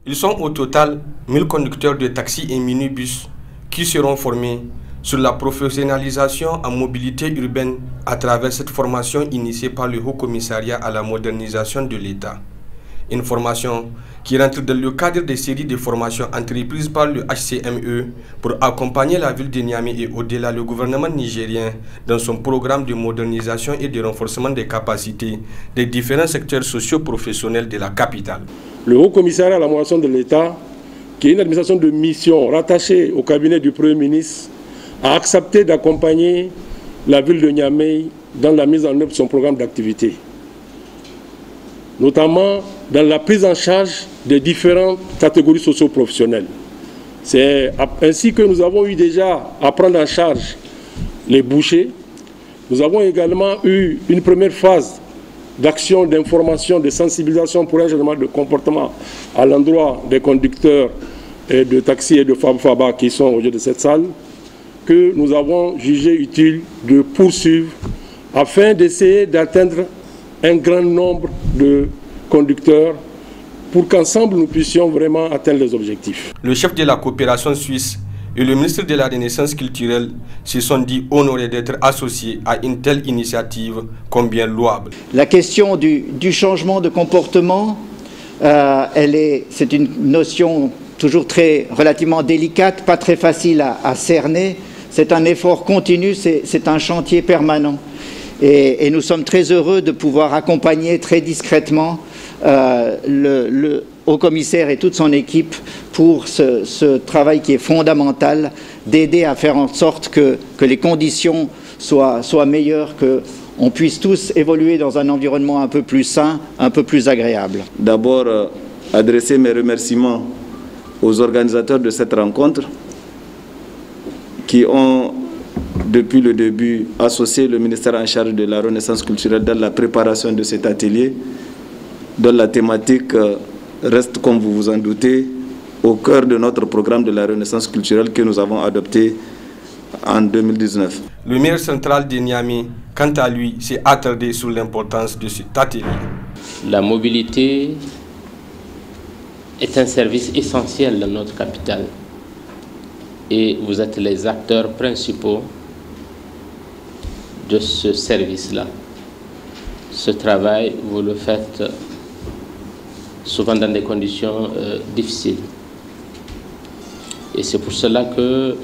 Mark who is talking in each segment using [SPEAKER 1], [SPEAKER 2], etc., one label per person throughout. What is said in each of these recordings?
[SPEAKER 1] Ils sont au total 1000 conducteurs de taxis et minibus qui seront formés sur la professionnalisation en mobilité urbaine à travers cette formation initiée par le Haut Commissariat à la modernisation de l'État. Une formation qui rentre dans le cadre des séries de formations entreprises par le HCME pour accompagner la ville de Niamey et au-delà le gouvernement nigérien dans son programme de modernisation et de renforcement des capacités des différents secteurs socio-professionnels de la capitale.
[SPEAKER 2] Le Haut Commissariat à la modernisation de l'État, qui est une administration de mission rattachée au cabinet du Premier ministre, a accepté d'accompagner la ville de Niamey dans la mise en œuvre de son programme d'activité, notamment dans la prise en charge des différentes catégories socio-professionnelles. C'est ainsi que nous avons eu déjà à prendre en charge les bouchers. Nous avons également eu une première phase d'action, d'information, de sensibilisation pour un changement de comportement à l'endroit des conducteurs de taxis et de Fab-Faba qui sont au jeu de cette salle, que nous avons jugé utile de poursuivre afin d'essayer d'atteindre un grand nombre de conducteurs pour qu'ensemble nous puissions vraiment atteindre les objectifs.
[SPEAKER 1] Le chef de la coopération suisse et le ministre de la Renaissance culturelle se sont dit honorés d'être associés à une telle initiative combien louable.
[SPEAKER 3] La question du changement de comportement, c'est une notion toujours relativement délicate, pas très facile à cerner. C'est un effort continu, c'est un chantier permanent. Et nous sommes très heureux de pouvoir accompagner très discrètement le haut-commissaire et toute son équipe pour ce travail qui est fondamental, d'aider à faire en sorte que les conditions soient meilleures, qu'on puisse tous évoluer dans un environnement un peu plus sain, un peu plus agréable.
[SPEAKER 4] D'abord, adresser mes remerciements aux organisateurs de cette rencontre qui ont, depuis le début, associé le ministère en charge de la Renaissance culturelle dans la préparation de cet atelier, dont la thématique reste, comme vous vous en doutez, au cœur de notre programme de la Renaissance culturelle que nous avons adopté en 2019.
[SPEAKER 1] Le maire central de Niamey, quant à lui, s'est attardé sur l'importance de cet atelier.
[SPEAKER 5] La mobilité est un service essentiel dans notre capitale et vous êtes les acteurs principaux de ce service-là. Ce travail, vous le faites souvent dans des conditions difficiles. Et c'est pour cela que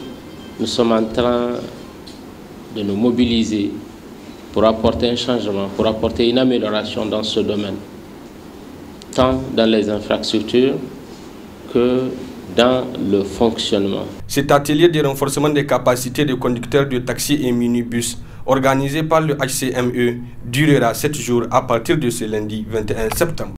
[SPEAKER 5] nous sommes en train de nous mobiliser pour apporter un changement, pour apporter une amélioration dans ce domaine, tant dans les infrastructures que dans le fonctionnement.
[SPEAKER 1] Cet atelier de renforcement des capacités de conducteurs de taxis et minibus organisé par le HCME durera 7 jours à partir de ce lundi 21 septembre.